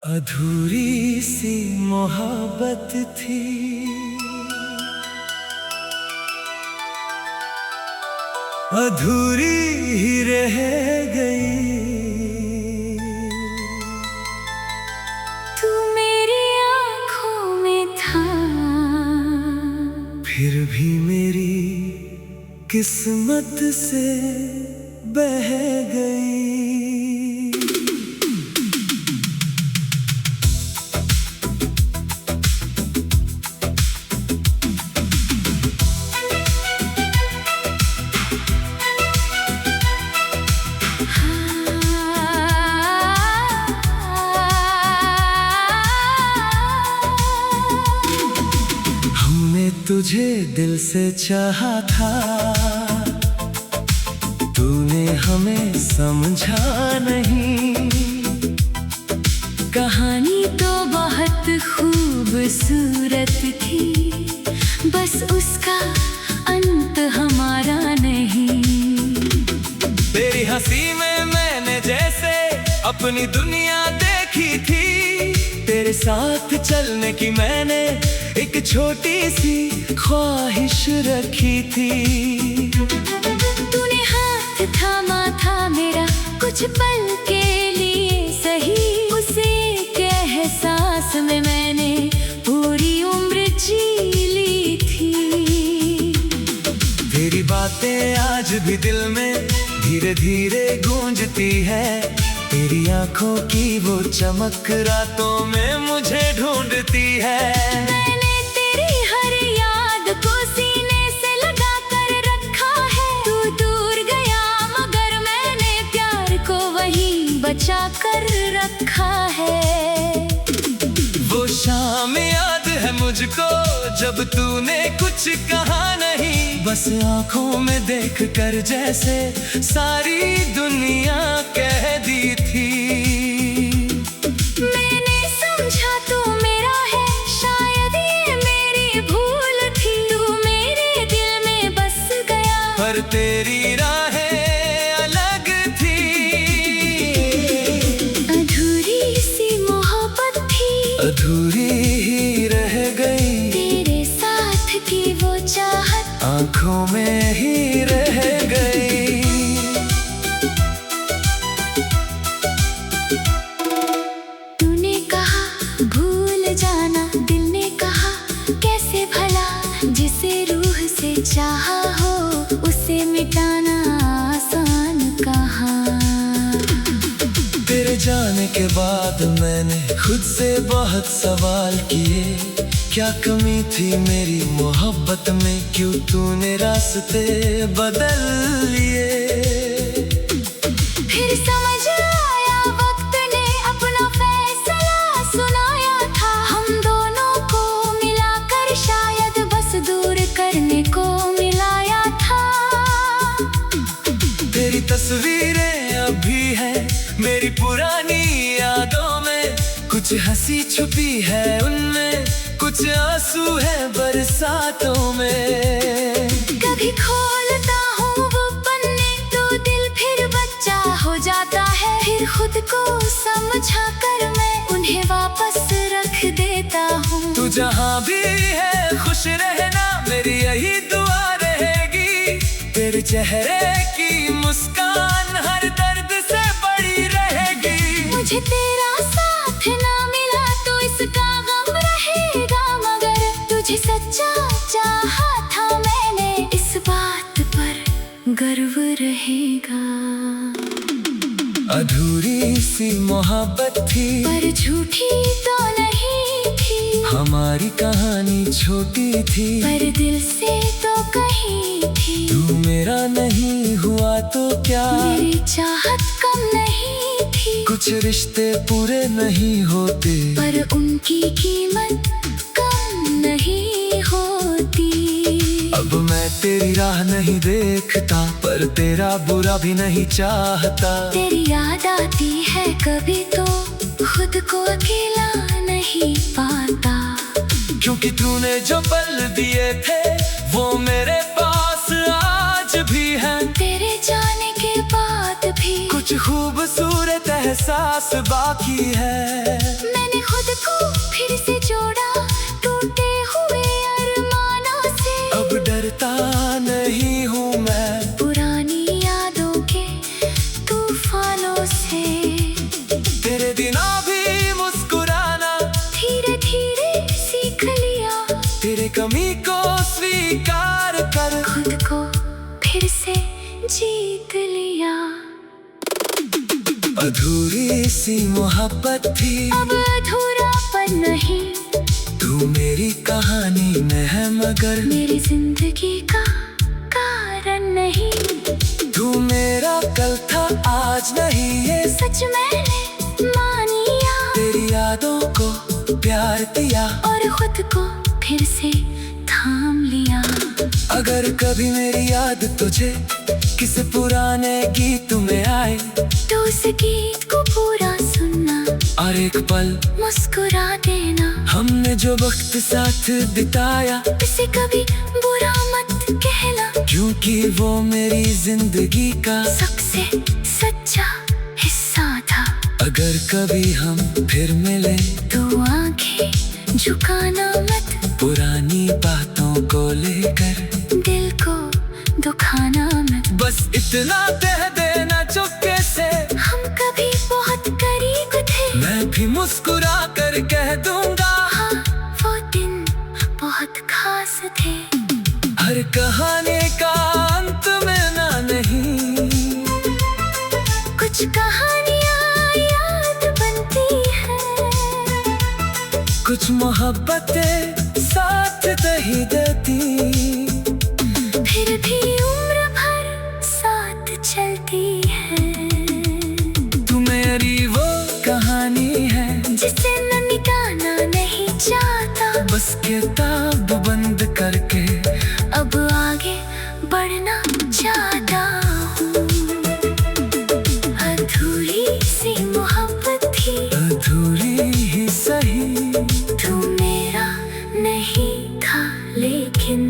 अधूरी सी मोहब्बत थी, अधूरी ही रह गई। तू मेरी आँखों में था, फिर भी मेरी किस्मत से बह गई। तुझे दिल से चाहा था, तूने हमें समझा नहीं। कहानी तो बहुत खूबसूरत थी, बस उसका अंत हमारा नहीं। तेरी हंसी में मैंने जैसे अपनी दुनिया देखी थी, तेरे साथ चलने की मैंने एक छोटी सी ख्वाहिश रखी थी। तूने हाथ थामा था मेरा कुछ पल के लिए सही, उसे एक एहसास में मैंने पूरी उम्र जी ली थी। तेरी बातें आज भी दिल में धीरे धीरे गूंजती है, तेरी आंखों की वो चमक रातों में मुझे ढूंढती है। मैंने तेरी हर याद को सीने से लगा कर रखा है। तू दूर गया मगर मैंने प्यार को वहीं बचा कर रखा है। वो शाम याद है मुझको जब तूने कुछ कहा नहीं, बस आंखों में देख कर जैसे सारी दुनिया कह दी थी। मैंने समझा तू मेरा है, शायद ये मेरी भूल थी। तू मेरे दिल में बस गया, पर तेरी राहें अलग थी। अधूरी सी मोहब्बत थी, अधूरी ही रह गई। तेरे साथ की वो चाहत आंखों में ही रह गई। तूने कहा भूल जाना, दिल ने कहा कैसे भला। जिसे रूह से चाहा हो उसे मिटाना आसान कहाँ। तेरे जाने के बाद मैंने खुद से बहुत सवाल किए, क्या कमी थी मेरी मोहब्बत में, क्यों तूने रास्ते बदल लिए। फिर समझ आया वक्त ने अपना फैसला सुनाया था। हम दोनों को मिलाकर शायद बस दूर करने को मिलाया था। तेरी तस्वीरें अभी हैं मेरी पुरानी यादों में, कुछ हंसी छुपी है उनमें, कुछ आंसू है बरसातों में। कभी खोलता हूँ वो पन्ने तो दिल फिर बच्चा हो जाता है। फिर खुद को समझा कर मैं उन्हें वापस रख देता हूँ। तू जहाँ भी है खुश रहना, मेरी यही दुआ रहेगी। तेरे चेहरे की मुस्कान हर दर्द से बड़ी रहेगी। मुझे तेरा साथ ना मिला तो इसका गम रहेगा, मगर तुझे सच्चा चाहा था मैंने, इस बात पर गर्व रहेगा। अधूरी सी मोहब्बत थी, पर झूठी तो नहीं थी। हमारी कहानी छोटी थी, पर दिल से तो कहीं थी। तू मेरा नहीं हुआ तो क्या, मेरी चाहत कम नहीं थी। कुछ रिश्ते पूरे नहीं होते, पर उनकी कीमत कम नहीं होती। अब मैं तेरी राह नहीं देखता, पर तेरा बुरा भी नहीं चाहता। तेरी याद आती है कभी तो खुद को अकेला नहीं पाता। क्योंकि तूने जो पल दिए थे वो मेरे पास आज भी हैं। तेरे जाने के बाद भी कुछ खूबसूरत एहसास बाकी है। मैं दिनों भी मुस्कुराना धीरे धीरे सीख लिया। तेरे कमी को स्वीकार कर खुद को फिर से जीत लिया। अधूरी सी मोहब्बत थी अब अधूरापन नहीं। तू मेरी कहानी में है मगर मेरी जिंदगी का कारण नहीं। तू मेरा कल था आज नहीं, ये सच मैंने मान लिया। तेरी यादों को प्यार दिया और खुद को फिर से थाम लिया। अगर कभी मेरी याद तुझे किसी पुराने गीत में आए तो उस गीत को पूरा सुनना और एक पल मुस्कुरा देना। हमने जो वक्त साथ बिताया इसे कभी बुरा मत कहना, क्योंकि वो मेरी जिंदगी का सबसे सच्चा हिस्सा था। अगर कभी हम फिर मिले तो आंखें झुकाना मत। पुरानी बातों को लेकर दिल को दुखाना मत। बस इतना कह देना चुपके से, हम कभी बहुत करीब थे। मैं भी मुस्कुरा कर कह दूंगा हाँ, वो दिन बहुत खास थे। हर कहानी का अंत में ना नहीं, कुछ कहानियाँ याद बनती हैं। कुछ मोहब्बतें साथ नहीं देती, फिर भी उम्र भर साथ चलती है। तू मेरी वो कहानी है जिसे न मिटाना नहीं चाहता। बस किताब बंद करके अब आगे बढ़ना चाहता हूँ। अधूरी सी मोहब्बत थी, अधूरी ही सही। तू मेरा नहीं था लेकिन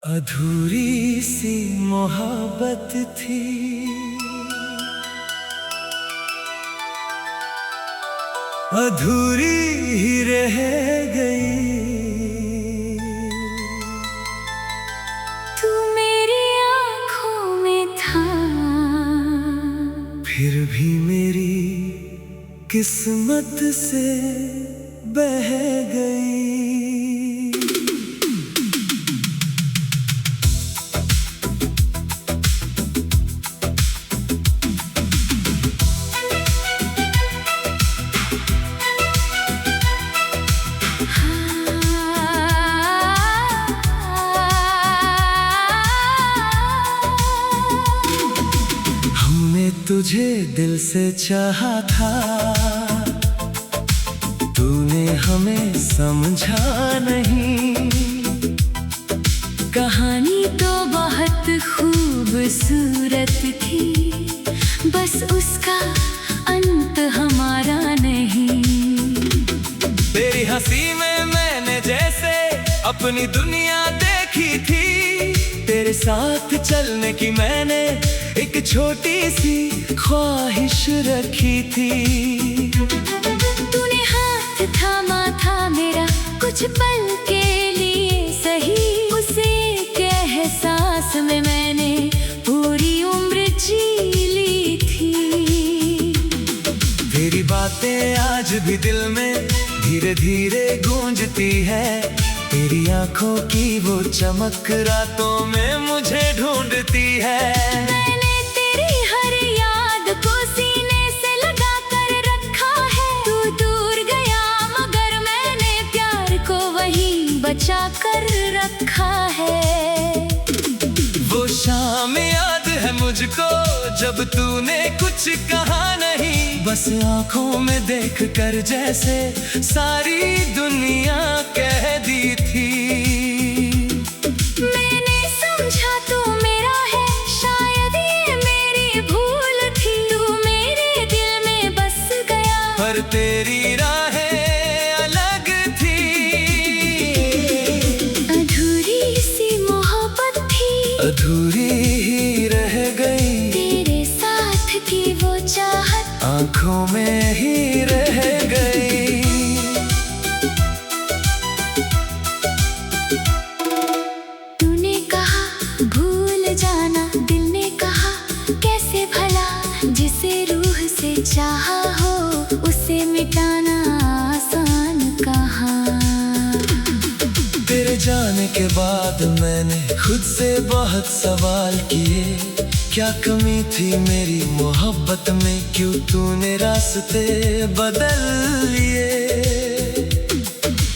अधूरी सी मोहब्बत थी, अधूरी ही रह गई। तू मेरी आँखों में था, फिर भी मेरी किस्मत से बह गई। तुझे दिल से चाहा था, तूने हमें समझा नहीं। कहानी तो बहुत खूबसूरत थी, बस उसका अंत हमारा नहीं। तेरी हंसी में मैंने जैसे अपनी दुनिया देखी थी, तेरे साथ चलने की मैंने एक छोटी सी ख्वाहिश रखी थी। तूने हाथ थामा था मेरा कुछ पल के लिए सही, उस एक एहसास में मैंने पूरी उम्र जी ली थी। तेरी बातें आज भी दिल में धीरे धीरे गूंजती है, तेरी आंखों की वो चमक रातों में मुझे ढूंढती है। मैंने तेरी हर याद को सीने से लगा कर रखा है। तू दूर गया मगर मैंने प्यार को वहीं बचा कर रखा है। वो शाम याद है मुझको जब तूने कुछ कहा नहीं, बस आंखों में देख कर जैसे सारी दुनिया कह दी थी। मैंने समझा तू मेरा है, शायद ये मेरी भूल थी। तू मेरे दिल में बस गया पर तेरी राहें अलग थी। अधूरी सी मोहब्बत थी, अधूरी ही रह गई। तेरे साथ की वो चाहत आंखों में ही रह गई। के बाद मैंने खुद से बहुत सवाल किए, क्या कमी थी मेरी मोहब्बत में, क्यों तूने रास्ते बदल लिए।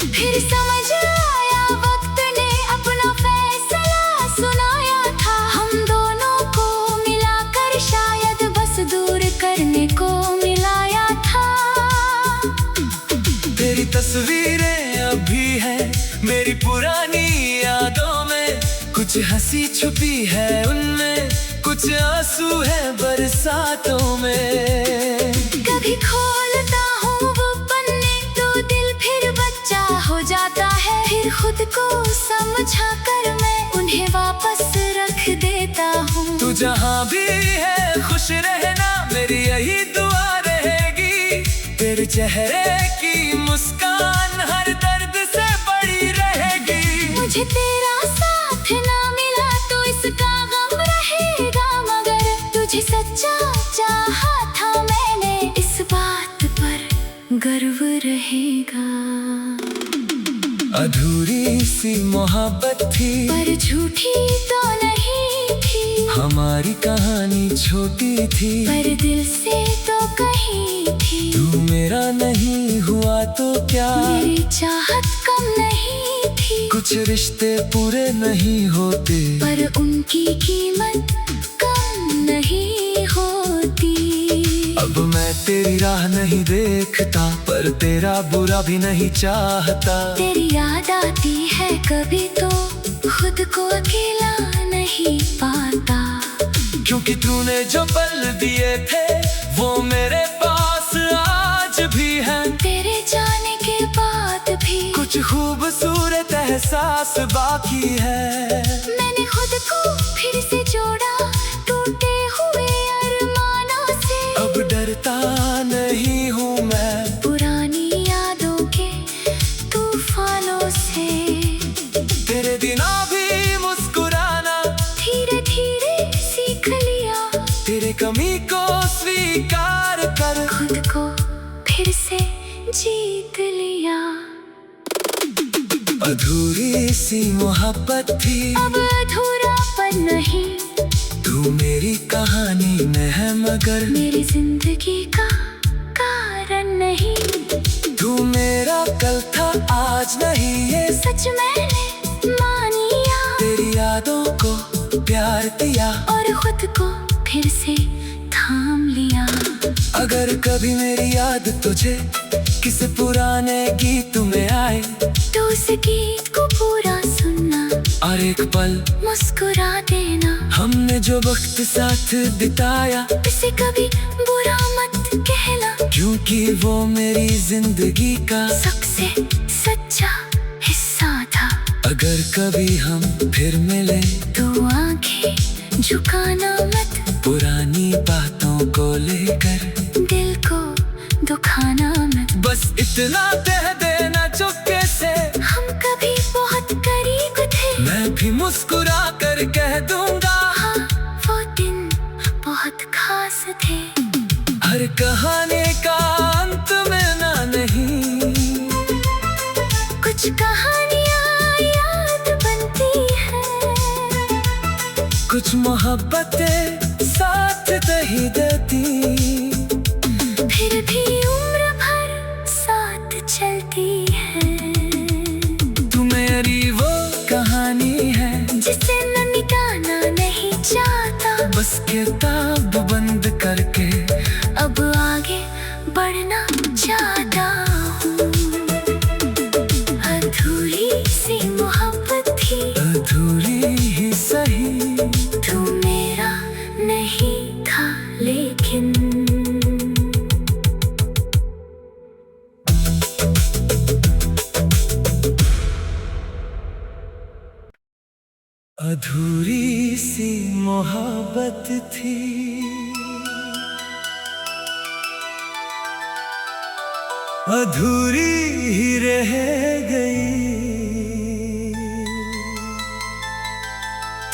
फिर समझ आया वक्त ने अपना फैसला सुनाया था, हम दोनों को मिलाकर शायद बस दूर करने को मिलाया था। तेरी तस्वीरें अभी हैं मेरी पुरानी यादों में, कुछ हंसी छुपी है उनमें, कुछ आंसू है बरसातों में। कभी खोलता हूँ वो पन्ने तो दिल फिर बच्चा हो जाता है, फिर खुद को समझा कर मैं उन्हें वापस रख देता हूँ। तू जहाँ भी है खुश रहना, मेरी यही दुआ रहेगी। तेरे चेहरे की मुस्कान हर दर्द से बड़ी रहेगी। मुझे तेरा साथ ना मिला तो इसका गम रहेगा, मगर तुझे सच्चा चाहा था मैंने, इस बात पर गर्व रहेगा। अधूरी सी मोहब्बत थी पर झूठी तो नहीं थी, हमारी कहानी छोटी थी पर दिल से तो कही थी। तू मेरा नहीं हुआ तो क्या, मेरी चाहत कम नहीं थी, कुछ रिश्ते पूरे नहीं होते, पर उनकी कीमत कम नहीं होती। अब मैं तेरी राह नहीं देखता, पर तेरा बुरा भी नहीं चाहता। तेरी याद आती है कभी तो खुद को अकेला नहीं पाता, क्योंकि तूने जो पल दिए थे वो मेरे पास आज भी हैं। तेरे जाने के बाद भी कुछ खूबसूरत एहसास बाकी है। मैंने खुद को फिर से जोड़ा टूटे हुए अरमानों से, अब डरता नहीं हूँ मैं पुरानी यादों के तूफानों से। तेरे बिना भी मुस्कुराना धीरे धीरे सीख लिया, तेरे कमी को स्वीकार कर खुद को फिर से जीत लिया। अधूरी सी मोहब्बत थी, अब अधूरापन नहीं, तू मेरी कहानी में है मगर मेरी जिंदगी का कारण नहीं। तू मेरा कल था आज नहीं, ये सच मैंने मान लिया, तेरी यादों को प्यार दिया और खुद को फिर से थाम लिया। अगर कभी मेरी याद तुझे किसी पुराने गीत में आए, तो उस गीत को पूरा सुनना और एक पल मुस्कुरा देना। हमने जो वक्त साथ बिताया इसे कभी बुरा मत कहना, क्योंकि वो मेरी जिंदगी का सबसे सच्चा हिस्सा था। अगर कभी हम फिर मिले तो आंखें झुकाना मत, पुरानी बातों को लेकर दिल को दुखाना मत। बस इतना कह देना चुपके से, हम कभी बहुत करीब थे, मैं भी मुस्कुरा कर कह दूंगा हाँ वो दिन बहुत खास थे। हर कहानी का अंत में ना नहीं, कुछ कहानियाँ याद बनती हैं, कुछ मोहब्बतें साथ नहीं देती, फिर भी उम्र भर साथ चलती है। तू मेरी वो कहानी है जिसे न मिटाना नहीं चाहता, बस किताब बंद करके अब आगे बढ़ना चाहता हूँ। अधूरी सी मोहब्बत थी, अधूरी ही सही, तू मेरा नहीं था लेकिन। अधूरी सी मोहब्बत थी, अधूरी ही रह गई।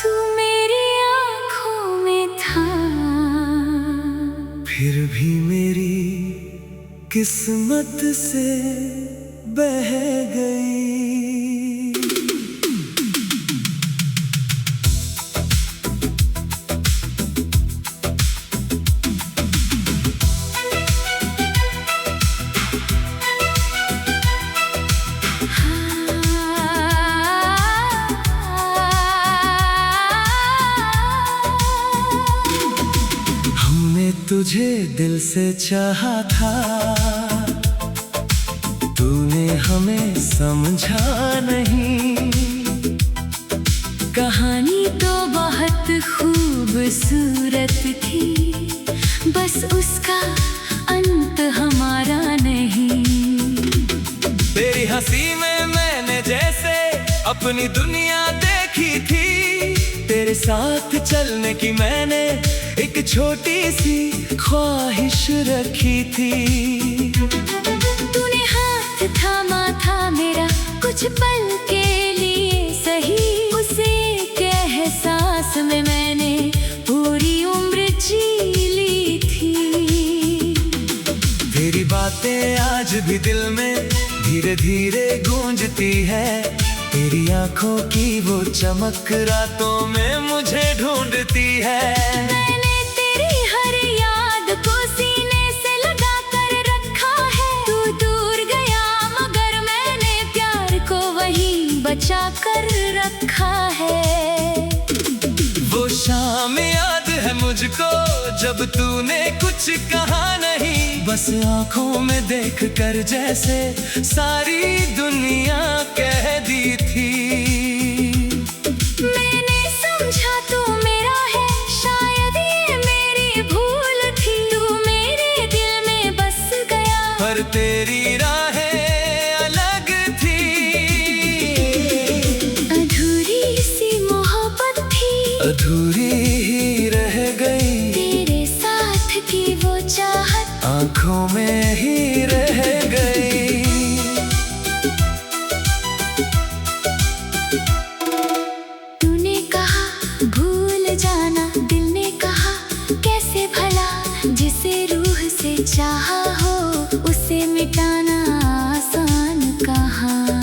तू मेरी आँखों में था, फिर भी मेरी किस्मत से बह गई। तुझे दिल से चाहा था, तूने हमें समझा नहीं। कहानी तो बहुत खूबसूरत थी, बस उसका अंत हमारा नहीं। तेरी हंसी में मैंने जैसे अपनी दुनिया देखी थी, तेरे साथ चलने की मैंने एक छोटी सी ख्वाहिश रखी थी। तूने हाथ थामा था मेरा कुछ पल के लिए सही, उसे के एहसास में मैंने पूरी उम्र जी ली थी। तेरी बातें आज भी दिल में धीरे धीरे गूंजती है, तेरी आंखों की वो चमक रातों में मुझे ढूंढती है। मैंने तेरी हर याद को सीने से लगा कर रखा है, तू दूर गया मगर मैंने प्यार को वहीं बचा कर रखा है। वो शाम याद है मुझको जब तूने कुछ कहा नहीं, बस आंखों में देख कर जैसे सारी दुनिया कह दी थी। मैंने समझा तू मेरा है, शायद ये मेरी भूल थी। तू मेरे दिल में बस गया पर तेरी राहें अलग थी। अधूरी सी मोहब्बत थी, अधूरी ही रह गई, तेरे साथ की वो चाहत आंखों में ही रह गई। तूने कहा भूल जाना, दिल ने कहा कैसे भला, जिसे रूह से चाहा हो उसे मिटाना आसान कहाँ।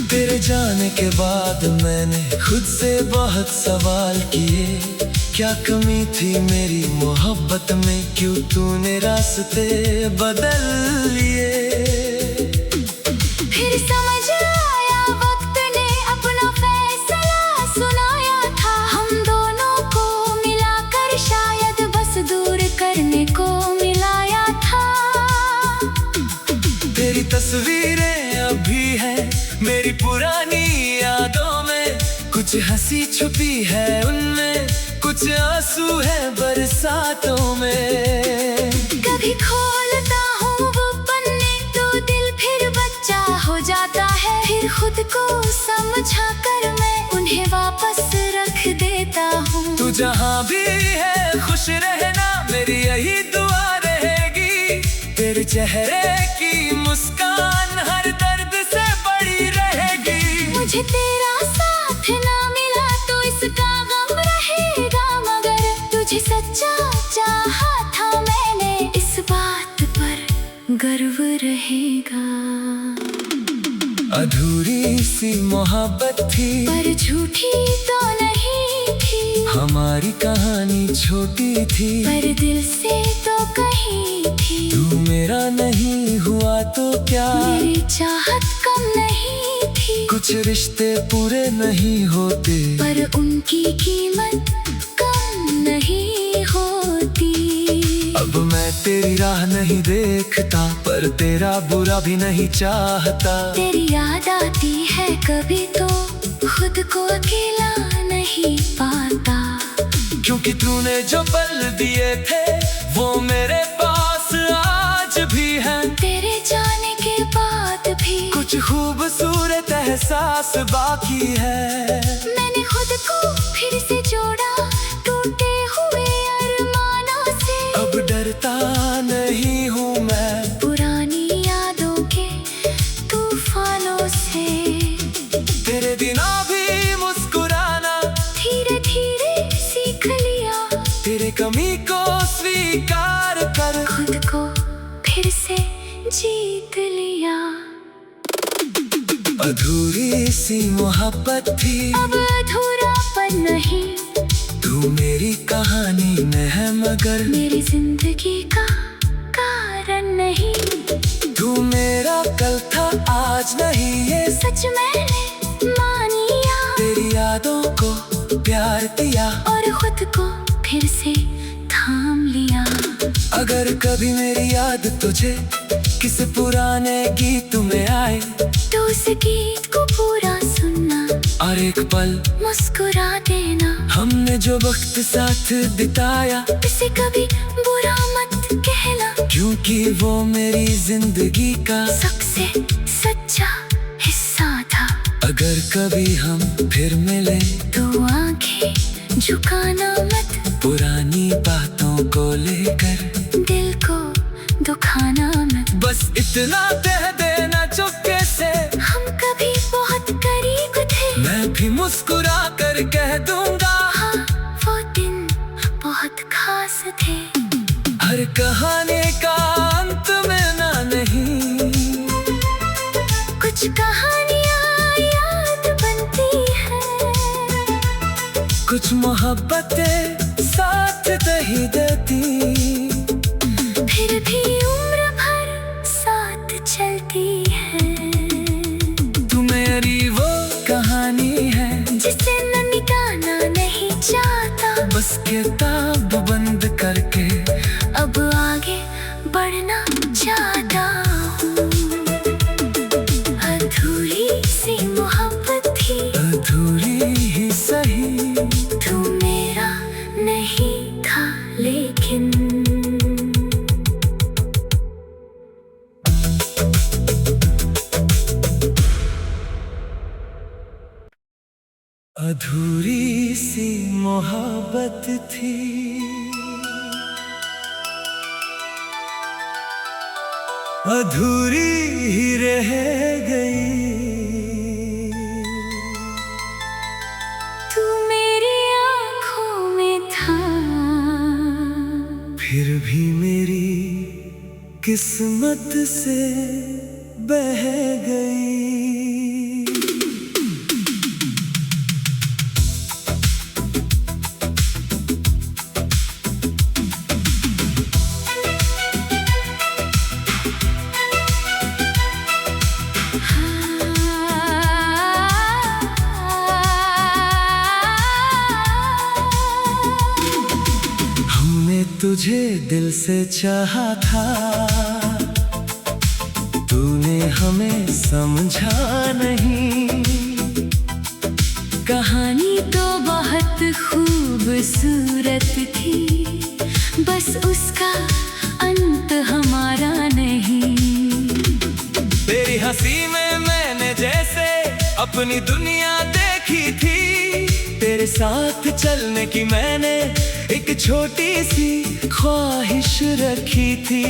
तेरे जाने के बाद मैंने खुद से बहुत सवाल किए, क्या कमी थी मेरी मोहब्बत में, क्यों तूने रास्ते बदल लिए। फिर समझ आया वक्त ने अपना फैसला सुनाया था, हम दोनों को मिलाकर शायद बस दूर करने को मिलाया था। तेरी तस्वीरें अभी हैं मेरी पुरानी यादों में, कुछ हंसी छुपी है उनमें, कुछ आंसू है बरसातों में। कभी खोलता हूँ वो पन्ने तो दिल फिर बच्चा हो जाता है, फिर खुद को समझा कर मैं उन्हें वापस रख देता हूँ। तू जहाँ भी है खुश रहना, मेरी यही दुआ रहेगी। तेरे चेहरे की मुस्कान हर दर्द से बड़ी रहेगी। मुझे तेरा साथ ना मिला तो इसका गम रहेगा, मगर तुझे सच्चा चाहा था मैंने, इस बात पर गर्व रहेगा। अधूरी सी मोहब्बत थी पर झूठी तो नहीं थी, हमारी कहानी छोटी थी पर दिल से तो कही थी। तू मेरा नहीं हुआ तो क्या, मेरी चाहत कम नहीं थी, कुछ रिश्ते पूरे नहीं होते, पर उनकी कीमत कम नहीं होती। अब मैं तेरी राह नहीं देखता, पर तेरा बुरा भी नहीं चाहता। तेरी याद आती है कभी तो खुद को अकेला नहीं पाता, क्योंकि तूने जो पल दिए थे वो मेरे पास आज भी है। तेरे जाने के बाद भी कुछ खूबसूरत एहसास बाकी है। मैंने खुद को फिर से जोड़ा टूटे हुए अरमानों से, अब डरता नहीं हूँ मैं पुरानी यादों के तूफानों से। तेरे बिना भी मुस्कुराना धीरे धीरे सीख लिया, तेरे कमी को स्वीकार कर खुद को फिर से जीत लिया। अधूरी सी मोहब्बत थी, अब अधूरापन नहीं, तू मेरी कहानी में है मगर मेरी जिंदगी का कारण नहीं। तू मेरा कल था आज नहीं, ये सच मैंने मानिया, तेरी यादों को प्यार दिया और खुद को फिर से थाम अगर कभी मेरी याद तुझे किसी पुराने गीत में आए, तो उस गीत को पूरा सुनना और एक पल मुस्कुरा देना। हमने जो वक्त साथ बिताया, इसे कभी बुरा मत कहना, क्योंकि वो मेरी जिंदगी का सबसे सच्चा हिस्सा था। अगर कभी हम फिर मिले, तो आंखें झुकाना मत, पुरानी बातों को लेकर दिल को दुखाना मत। बस इतना कह देना चुपके से, हम कभी बहुत करीब थे। मैं भी मुस्कुरा कर कह दूंगा, हाँ, वो दिन बहुत खास थे। हर कहानी का अंत में ना नहीं, कुछ कहानियाँ याद बनती हैं, कुछ मोहब्बतें साथ नहीं देती, फिर भी उम्र भर साथ चलती है। तू मेरी वो कहानी है जिसे न मिटाना नहीं चाहता, बस किताब बंद करके अब आगे बढ़ना चाहता हूँ। अधूरी सी मोहब्बत थी, अधूरी ही सही, तू मेरा नहीं था लेकिन। अधूरी सी मोहब्बत थी, अधूरी ही रह गई। तू मेरी आँखों में था, फिर भी मेरी किस्मत से बह गई। तुझे दिल से चाहा था, तूने हमें समझा नहीं। कहानी तो बहुत खूबसूरत थी, बस उसका अंत हमारा नहीं। तेरी हंसी में मैंने जैसे अपनी दुनिया देखी थी, तेरे साथ चलने की मैंने एक छोटी सी ख्वाहिश रखी थी।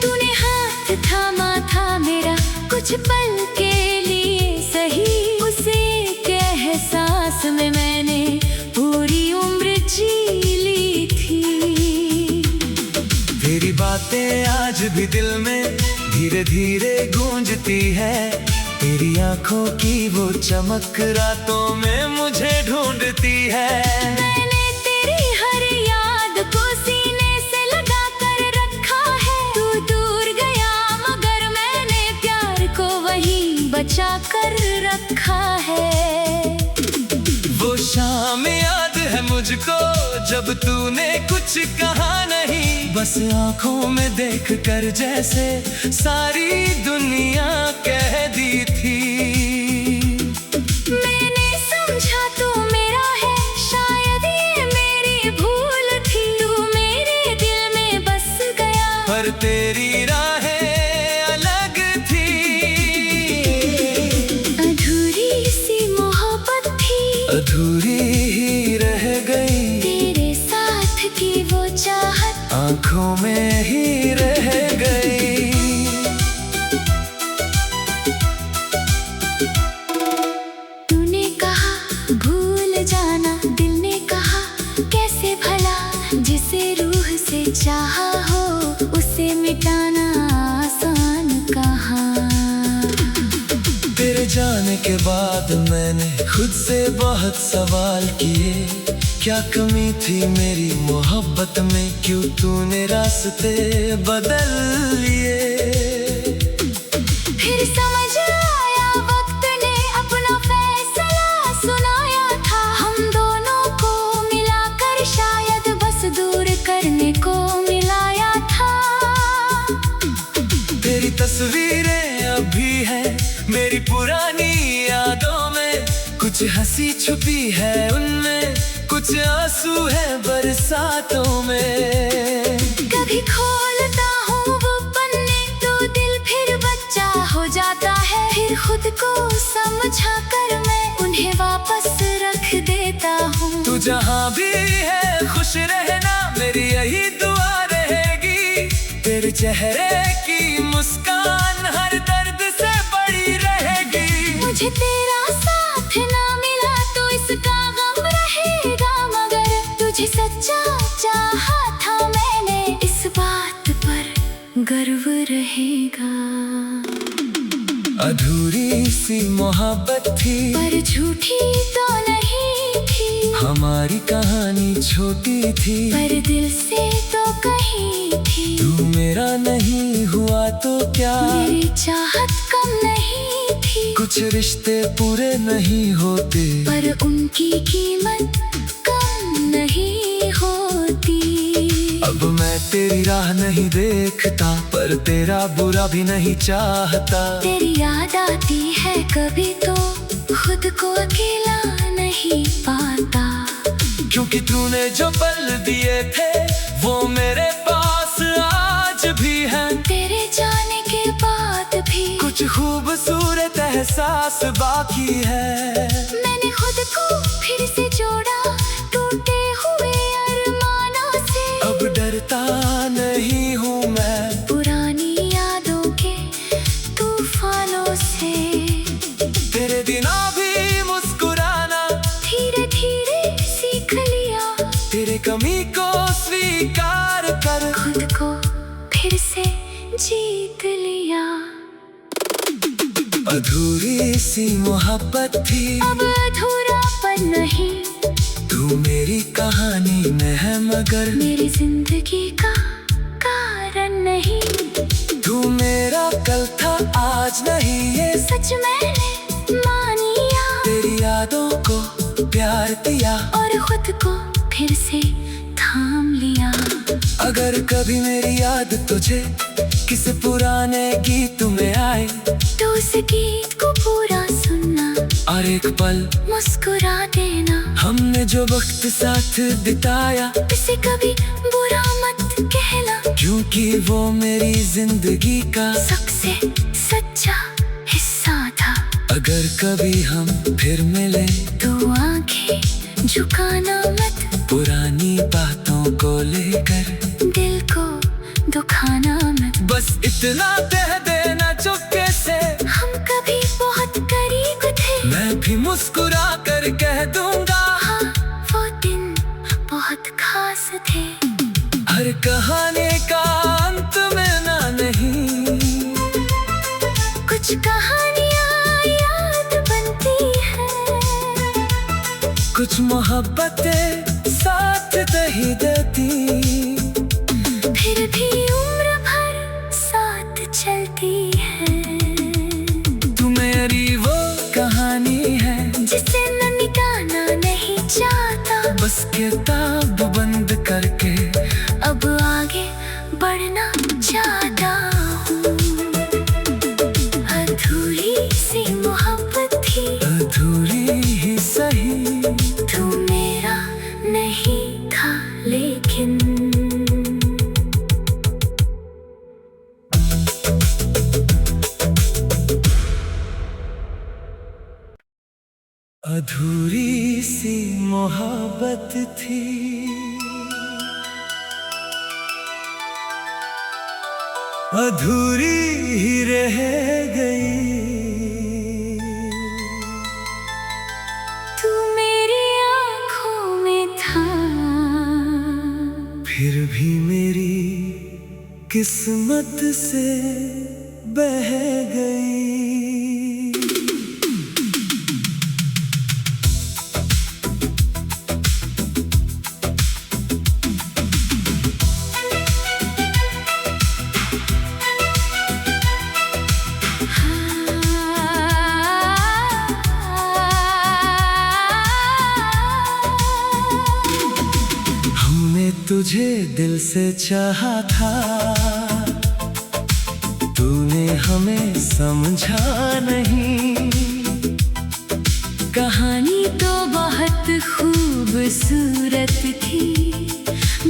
तूने हाथ थामा था मेरा कुछ पल के लिए सही, उसे एक एहसास में मैंने पूरी उम्र जी ली थी। तेरी बातें आज भी दिल में धीरे धीरे गूंजती है, तेरी आंखों की वो चमक रातों में मुझे ढूंढती है। मैंने तेरी हर याद को सीने से लगा कर रखा है, तू दूर गया मगर मैंने प्यार को वहीं बचा कर रखा है। वो शाम याद है मुझको जब तूने कुछ कहा नहीं, बस आंखों में देख कर जैसे सारी दुनिया कह दी थी। मैंने समझा तू मेरा है, शायद ये मेरी भूल थी। तू मेरे दिल में बस गया, पर तेरी राहें अलग थी। अधूरी सी मोहब्बत थी, अधूरी ही रह गई। तेरे साथ की वो चाहत आंखों में ही रह गई। तूने कहा भूल जाना, दिल ने कहा कैसे भला, जिसे रूह से चाहा हो उसे मिटाना आसान कहाँ। तेरे जाने के बाद मैंने खुद से बहुत सवाल किए, क्या कमी थी मेरी मोहब्बत में, क्यों तूने रास्ते बदल लिए। फिर समझ आया वक्त ने अपना फैसला सुनाया था, हम दोनों को मिलाकर शायद बस दूर करने को कुछ हंसी छुपी है उनमें, कुछ आंसू है बरसातों में। कभी खोलता हूँ वो पन्ने तो दिल फिर बच्चा हो जाता है। फिर खुद को समझा कर मैं उन्हें वापस रख देता हूँ। तू जहाँ भी है खुश रहना, मेरी यही दुआ रहेगी। तेरे चेहरे की मुस्कान हर दर्द से बड़ी रहेगी। मुझे तेरा साथ ना मिला तो इसका गम रहेगा, मगर तुझे सच्चा चाहा था मैंने, इस बात पर गर्व रहेगा। अधूरी सी मोहब्बत थी पर झूठी तो नहीं थी, हमारी कहानी छोटी थी पर दिल से तो कही थी। तू मेरा नहीं हुआ तो क्या, मेरी चाहत कम नहीं थी। कुछ रिश्ते पूरे नहीं होते, पर उनकी कीमत कम नहीं होती। अब मैं तेरी राह नहीं देखता, पर तेरा बुरा भी नहीं चाहता। तेरी याद आती है कभी तो खुद को अकेला नहीं पाता। क्योंकि तूने जो पल दिए थे वो मेरे पास आज भी है। तेरे जाने के बाद भी कुछ खूबसूरत एहसास बाकी है। मैंने खुद को फिर से जोड़ा टूटे हुए अरमानों से। अब डरता नहीं हूँ मैं पुरानी यादों के तूफानों से। तेरे बिना भी मुस्कुराना धीरे धीरे सीख लिया, तेरे कमी को स्वीकार कर खुद को फिर से जीत लिया। अधूरी सी मोहब्बत थी, अब अधूरापन नहीं, तू मेरी कहानी में है मगर मेरी जिंदगी का कारण नहीं। तू मेरा कल था आज नहीं, ये सच मैंने मानिया, तेरी यादों को प्यार दिया और खुद को फिर से थाम लिया। अगर कभी मेरी याद तुझे किसी पुराने गीत में आए तो उस गीत को पूरा सुनना और एक पल मुस्कुरा देना। हमने जो वक्त साथ बिताया इसे कभी बुरा मत कहना, क्योंकि वो मेरी जिंदगी का सबसे सच्चा हिस्सा था। अगर कभी हम फिर मिले तो आंखें झुकाना मत, पुरानी बातों को लेकर दिल को दुखाना मत। बस इतना कह देना चुपके से, हम कभी बहुत करीब थे। मैं भी मुस्कुरा कर कह दूंगा हाँ, वो दिन बहुत खास थे। हर कहानी का अंत में ना नहीं, कुछ कहानियाँ याद बनती है, कुछ मोहब्बतें साथ नहीं देती, फिर भी उम्र भर साथ चलती है। तू मेरी वो कहानी है जिसे न मिटाना नहीं चाहता, बस किताब बंद करके अब आगे बढ़ना चाहता हूँ। अधूरी सी मोहब्बत थी, अधूरी ही सही, तू मेरा नहीं था लेकिन। अधूरी सी मोहब्बत थी, अधूरी ही रह गई। तू मेरी आँखों में था, फिर भी मेरी किस्मत से बह गई। तुझे दिल से चाहा था, तूने हमें समझा नहीं। कहानी कहानी तो बहुत खूबसूरत थी,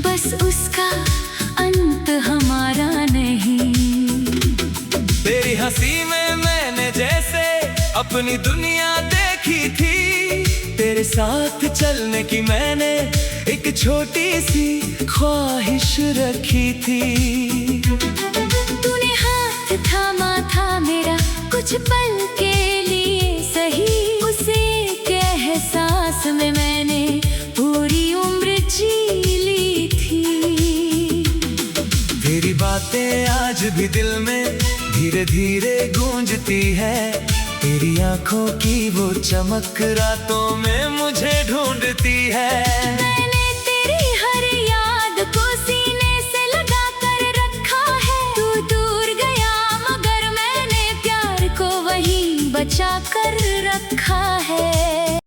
बस उसका अंत हमारा नहीं। तेरी हंसी में मैंने जैसे अपनी दुनिया देखी थी, तेरे साथ चलने की मैंने एक छोटी सी ख्वाहिश रखी थी। तूने हाथ थामा था मेरा कुछ पल के लिए सही, उसे के एहसास में मैंने पूरी उम्र जी ली थी। तेरी बातें आज भी दिल में धीरे धीरे गूंजती है, तेरी आंखों की वो चमक रातों में मुझे ढूंढती है।